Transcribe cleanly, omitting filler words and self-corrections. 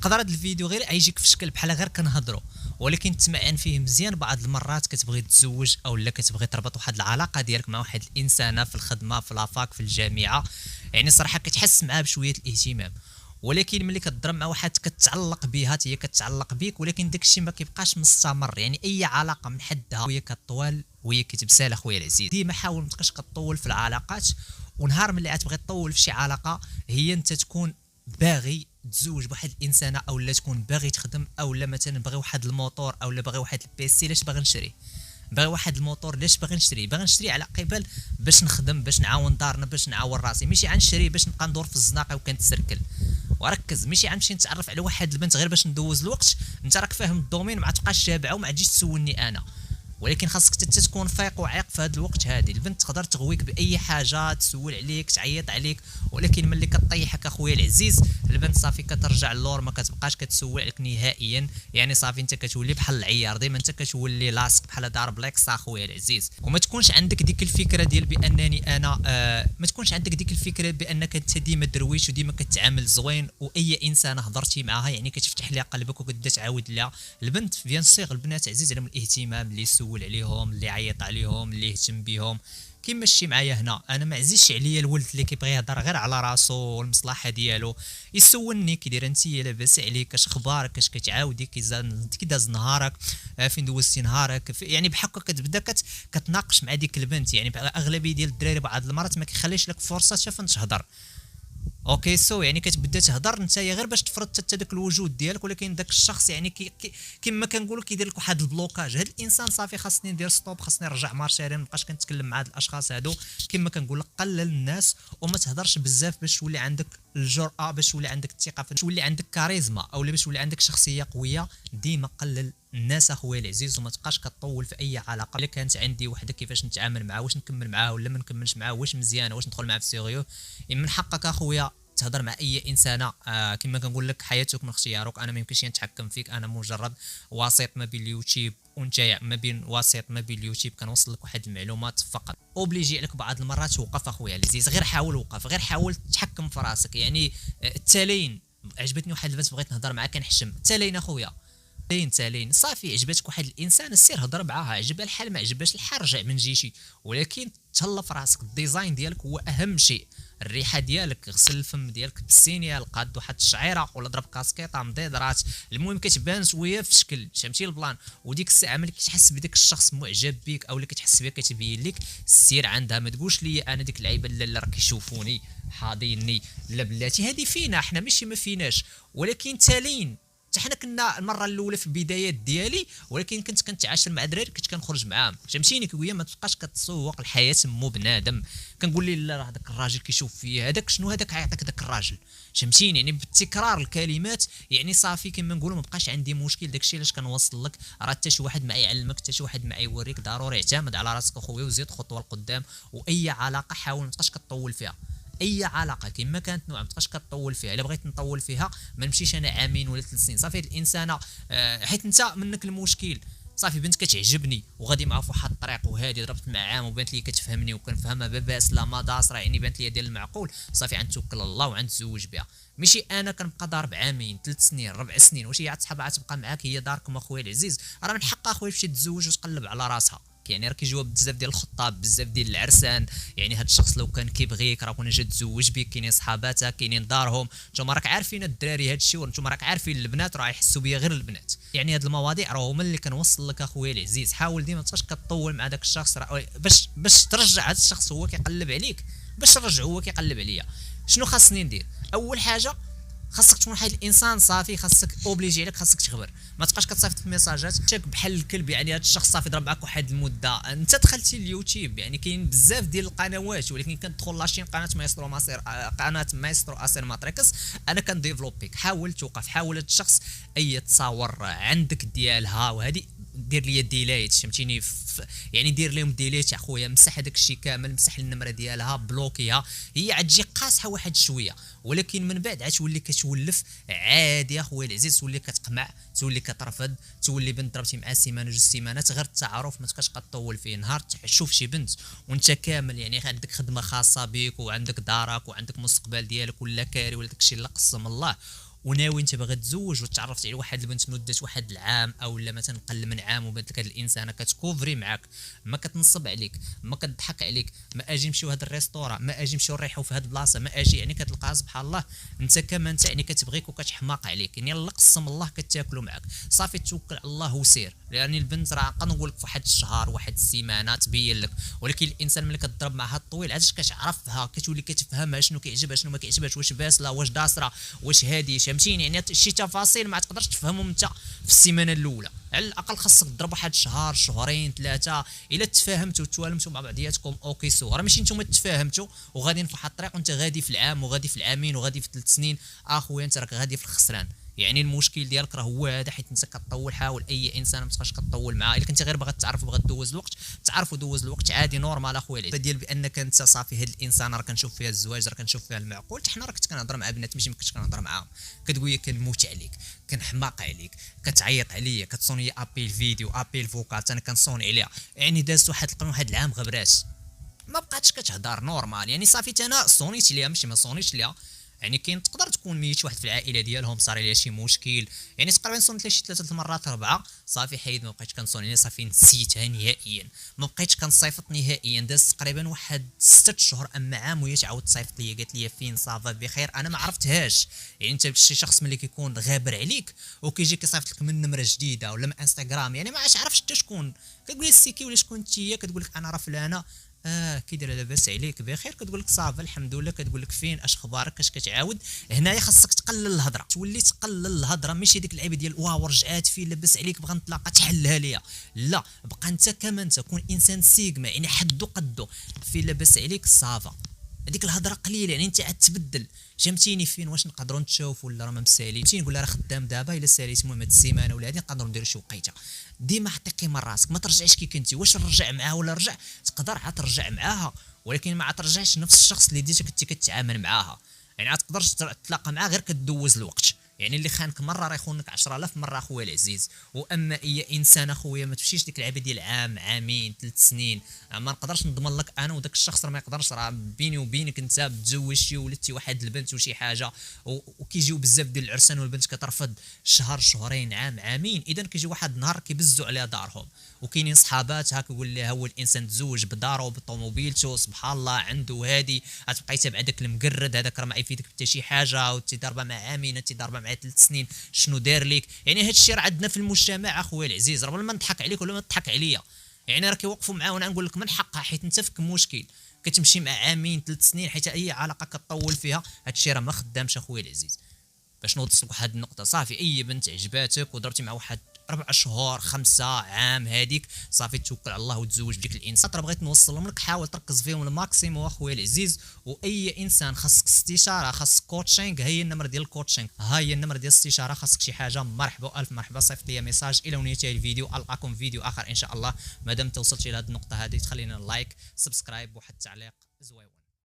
يقدر هذا الفيديو غير يجيك في شكل بحال غير كنهضروا، ولكن تمعن فيه مزيان. بعض المرات كتبغي تتزوج او لا كتبغي تربط واحد العلاقه ديالك مع واحد الانسانه في الخدمه في لافاك في الجامعه، يعني صراحه كتحس معاه بشويه الاهتمام. ولكن ملي كتضرب مع واحد كتعلق بها هي كتعلق بك، ولكن داكشي ما كيبقاش مستمر. يعني اي علاقه من حدها وهي كطوال وهي كتبسال اخويا العزيز. ديما حاول ما تبقاش كطول في العلاقات، ونهار ملي غتبغي تطول في شي علاقه هي انت تكون باغي تزوج بواحد الانسانه، او لا تكون باغي تخدم، او لا مثلا باغي واحد الموتور، او لا باغي واحد البيسي. لاش باغي نشري؟ باغي واحد الموتور لاش باغي نشري؟ باغي نشري على قبل باش نخدم، باش نعاون دارنا، باش نعاون راسي، ماشي غنشري باش نبقى ندور في الزناقه وكنتسركل. وركز، ماشي غنمشي نتعرف على واحد البنت غير باش ندوز الوقت. انت راك فاهم الدومين، ما تبقاش جابعه وما تجيش تسولني انا. ولكن خاصك تكون فايق وعاق في هذا الوقت. هذه البنت تقدر تغويك باي حاجه، تسول عليك، تعيط عليك، ولكن ملي كطيحك اخويا العزيز البنت صافي كترجع للور، ما كتبقاش كتسول عليك نهائيا. يعني صافي انت كتولي بحال العيار، ديما انت كتولي لاصق بحال دار بلاكس اخويا العزيز. وما تكونش عندك ديك الفكره ديال بانني انا ما تكونش عندك ديك الفكره بانك انت ديما درويش وديما كتعامل زوين، واي انسانه هضرتي معاها يعني كتفتح لها قلبك وكتبدا تعاود لها. البنت بيان سيغ البنات عزيز عليهم الاهتمام، اللي يسول عليهم، اللي يعيط عليهم، اللي يهتم بهم. كيما الشي معايا هنا، انا ما عزيزش عليا الولد اللي كيبغي يهضر غير على راسو والمصلحه ديالو. يسولني كي دايره انت، لاباس عليك، اش اخبارك، اش كتعاودي، كي داز نهارك، فين دوزتي نهارك. يعني بحال هكا كتبدا كتناقش مع ديك البنت. يعني اغلبيه ديال الدراري بعض المرات ما كيخليش لك فرصه حتى فين تهضر. اوكي سو يعني كتبدا تهضر انت غير باش تفرض حتى داك الوجود ديالك، ولكن داك الشخص يعني كما كنقولوا كيدير لك واحد البلوكاج. هاد الانسان صافي خاصني ندير ستوب، خاصني نرجع مارشاري، ما نبقاش كنتكلم مع هاد الاشخاص هادو. كما كنقول لك قلل الناس وما تهضرش بزاف باش تولي عندك الجرأه، باش تولي عندك الثقه، باش تولي عندك كاريزما، او باش تولي عندك شخصيه قويه. ديما قلل الناس اخويا العزيز، وما تبقاش كطول في اي علاقه. الا كانت عندي وحده كيفاش نتعامل معها، واش نكمل معها ولا ما نكملش معها، واش مزيانه، واش ندخل معها في سيريو. من حقك اخويا تهضر مع اي انسانه. كما كنقول لك حياتك من اختيارك، انا ما يمكنش نتحكم فيك، انا مجرد وسيط ما بين اليوتيوب وانت، ما بين وسيط ما بين اليوتيوب، كنوصل لك واحد المعلومات فقط. اوبليجي عليك بعض المرات توقف اخويا العزيز، غير حاول وقف، غير حاول تتحكم في راسك. يعني التالين عجبتني واحد البنت بغيت نهضر معها كنحشم، التالين اخويا تالين صافي عجبتك واحد الانسان سير هضر معاها، عجبها الحال ما عجبهاش الحال رجع من جيشي. ولكن تهلا في راسك، الديزاين ديالك هو اهم شيء. الريحه ديالك، غسل الفم ديالك بالسينيال، قاد واحد الشعيره ولا ضرب كاسكيطه مضيضرات، المهم كتبان شويه في شكل، فهمتي البلان. وديك الساعه ملي كتحس بداك الشخص معجب بك، او اللي كتحس بها كتبين لك، سير عندها. ما تقولش لي انا ديك اللعيبه اللي راه كيشوفوني حاضيني، لا بلاتي هذه فينا حنا ماشي ما فيناش. ولكن تالين حتى حنا كنا المره الاولى في البدايات ديالي، ولكن كنت كنتعاشر مع دراري، كنت كنخرج معاهم، فهمتيني. كويا ما تبقاش كتسوق الحياه مو بنادم. كنقول لي لا راه داك الراجل كيشوف فيا، هذاك شنو هذاك عيطيك داك الراجل، فهمتيني. يعني بتكرار الكلمات يعني صافي كما نقولوا ما بقاش عندي مشكل. داكشي علاش كنوصل لك، راه حتى شي واحد ما يعلمك، حتى شي واحد ما يوريك. ضروري اعتمد على راسك اخويا وزيد خطوه لقدام. واي علاقه حاول ما تبقاش كطول فيها، اي علاقه كما كانت نوع ما تبقاش كطول فيها. الا بغيت نطول فيها ما نمشيش انا عامين ولا 3 سنين. صافي الانسانه حيت انت منك المشكل. صافي بنت كتعجبني وغادي معها في واحد الطريق وهادي، ضربت مع عام وبانت لي كتفهمني وكنفهمها باباس لا مداس، راه يعني بانت لي ديال المعقول. صافي غنتوكل على الله وغنتزوج بها. ماشي انا كنبقى ضارب عامين 3 سنين 4 سنين، واش هي عتصحابها تبقى معاك هي داركم اخويا العزيز؟ راه من حق اخويا تمشي تتزوج وتقلب على راسها. يعني راه كيجيو بزاف ديال الخطاب، بزاف ديال العرسان. يعني هاد الشخص لو كان كيبغيك راه كون جا تزوج بك، كاينين صحاباتها، كاينين دارهم. نتوما راك عارفين الدراري هاد الشيء، وانتم راك عارفين البنات راه يحسوا بيا غير البنات. يعني هاد المواضيع راه هما اللي كنوصل لك اخويا العزيز. حاول ديما تبقاش كطول مع داك الشخص، باش ترجع هاد الشخص هو كيقلب عليك، باش ترجع هو كيقلب عليا. شنو خاصني ندير؟ اول حاجه خاصك تكون واحد الانسان صافي، خاصك اوبليجي عليك، خاصك تخبر. ما تبقاش كتصيفط في ميساجات تشك بحال الكلب. يعني هذا الشخص صافي ضرب معك واحد المده، انت دخلتي اليوتيوب يعني كاين بزاف ديال القنوات، ولكن كتدخل لاشين قناه مايسترو ماسير، قناه مايسترو اسير ماتريكس، انا كنديفلوبيك. حاول توقف، حاول هذا الشخص اي تصاور عندك ديالها وهذه دير لي ديليت، فهمتيني. يعني دير لهم ديليت اخويا، مسح هذاك الشيء كامل، مسح النمره ديالها، بلوكيها. هي عتجي قاصحه واحد شويه، ولكن من بعد عتولي كتولف عادي اخويا العزيز. تولي كتقمع، تولي كترفض، تولي بنت ضربتي معها سيمانه 2 سيمانات، غير التعارف ما تبقاش كطول فيه. نهار تشوف شي بنت وانت كامل يعني عندك خدمه خاصه بك، وعندك دارك، وعندك مستقبل ديالك، ولا كاري ولا داكشي اللي قسم الله، وناوي انت باغي تزوج وتعرفت على واحد البنت مده واحد العام او لا مثلا قل من عام وبانت لك هاد الانسانه كتكوفري معاك، ما كتنصب عليك، ما كتضحك عليك، ما اجي نمشيو هاد الريستورا، ما اجي نمشيو نريحو في هاد البلاصه، ما اجي يعني كتلقاها سبحان الله انت كما انت يعني كتبغيك وكتحماق عليك، يعني الله قسم الله كتاكلوا معاك، صافي توكل على الله وسير. لان البنت راه كنقول لك في واحد الشهر واحد السيمانه تبين لك، ولكن الانسان ملي كتضرب معها الطويل عاد كتعرفها كتولي كتفهمها شنو كيعجبها شنو ما كيعجبهاش، واش باسله واش داسره واش هادي، فهمتيني؟ يعني شي تفاصيل ما تقدرش تفهمهم انت في السيمانه الاولى، على الاقل خاصك تضرب واحد شهر شهرين ثلاثه الا تفاهمتوا وتوالمتوا مع بعضياتكم اوكي سو، راه ماشي نتوما تفاهمتوا وغاديين في واحد الطريق وانت غادي في العام وغادي في العامين وغادي في 3 سنين، اخويا انت راك غادي في الخسران. يعني المشكل ديالك راه هو هذا، حيت انت كطول، حاول اي انسان ما تبقاش كطول معاه، الا كنت غير باغي تعرف وباغي دوز الوقت تعرف ودوز الوقت عادي نورمال اخويا. ديال بانك انت صافي هاد الانسان راه كنشوف فيها الزواج راه كنشوف فيها المعقول، حتى حنا راه كنت كنهضر مع بنات ماشي ما كنتش كنهضر معاهم، كتقول لي كنموت عليك كنحماق عليك كتعيط عليا كتصوني ابيل فيديو ابيل فوكال انا كنصوني عليها، يعني دازت واحد العام غبرات ما بقاتش كتهضر نورمال، يعني صافي انا صونيت ليها ماشي ما صونيتش ليها، يعني كاين تقدر تكون ميت شي واحد في العائله ديالهم صار ليها شي مشكل، يعني تقريبا صونت لها شي 3 المرات 4 صافي حيد ما بقيتش كنصون عليها، صافي نسيتها نهائيا، ما بقيتش كنصيفط نهائيا، داز تقريبا واحد 6 شهور اما عام وهي تعاود تصيفط ليا قالت لي فين صافا بخير، انا ما عرفتهاش. يعني انت شي شخص ملي كيكون غابر عليك وكيجي كيصيفط لك من نمره جديده ولا من انستغرام، يعني ما عرفتش حتى شكون، كتقول لي السيكي ولا شكون انتيا، كتقول لك انا راه فلانه كي داير لاباس عليك بخير، كتقول لك صافا الحمد لله، كتقول لك فين اش اخبارك اش كتعاود، هنايا خاصك تقلل الهضره، تولي تقلل الهضره، ماشي ديك اللعيبه ديال واو رجعات فين لاباس عليك بغا نتلاقى تحلها ليا، لا بقى انت كما انت كون انسان سيغما، يعني حدو قدو فين لاباس عليك صافا، هذيك الهضره قليله يعني انت عاد تبدل، فهمتيني؟ فين واش نقدروا نتشوفوا ولا راه ما مسالي، فهمتيني؟ نقول راه خدام دابا الا ساليت المهم هاد السيمانه ولا هادي نقدروا نديروا شي وقيته، ديما حطي قيمه راسك، ما ترجعش كي كنتي، واش نرجع معاها ولا رجع تقدر عاد ترجع معاها، ولكن ما ترجعش نفس الشخص اللي ديتك كنتي كتعامل معاها، يعني عاد تقدرش تلاقى معاه غير كدوز الوقت، يعني اللي خانك مره راه يخونك 10000 مره اخويا العزيز. واما اي انسان اخويا ما تمشيش ديك العبه ديال عام عامين 3 سنين، ما نقدرش نضمن لك انا وداك الشخص راه ما يقدرش، راه بيني وبينك انت بتزوجتي ولدتي واحد البنت وشي حاجه وكيجيو بزاف ديال العرسان والبنت كترفض شهر شهرين عام عامين، اذا كيجي واحد النهار كيبزوا عليها دارهم، وكاينين صحاباتها كيقول لها هو الانسان تزوج بدارو بطوموبيلته سبحان الله عنده هادي، غتبقاي تابع داك المقرد هذاك راه ما يفيدك حتى شي حاجه، وتضربه مع عامين تضربه مع 3 سنين شنو دار لك، يعني هذا الشيء راه عندنا في المجتمع اخويا العزيز، راه ولا ما نضحك عليك ولا ما تضحك عليا، يعني راه كيوقفوا معاه وانا نقول لك من حقها، حيت انت فيك مشكل كتمشي مع عامين 3 سنين، حيت اي علاقه كتطول فيها هذا الشيء راه ما خدامش اخويا العزيز. باش نوصلك واحد النقطه، صافي اي بنت عجباتك ودرتي مع واحد 4 شهور 5 عام هذيك صافي توكل على الله وتزوج بديك الانسان، راه بغيت نوصلهم لك، حاول تركز فيهم الماكسيموم اخويا العزيز، واي انسان خاصك استشاره خاصك كوتشينغ، هي النمره ديال الكوتشينغ، ها هي النمره ديال الاستشاره، خاصك شي حاجه مرحبا الف مرحبا، صيفط لي ميساج الى ونهايه الفيديو، القاكم فيديو اخر ان شاء الله، مادام توصلتي لهاد النقطه هذه تخلينا لايك سبسكرايب وواحد التعليق زويون.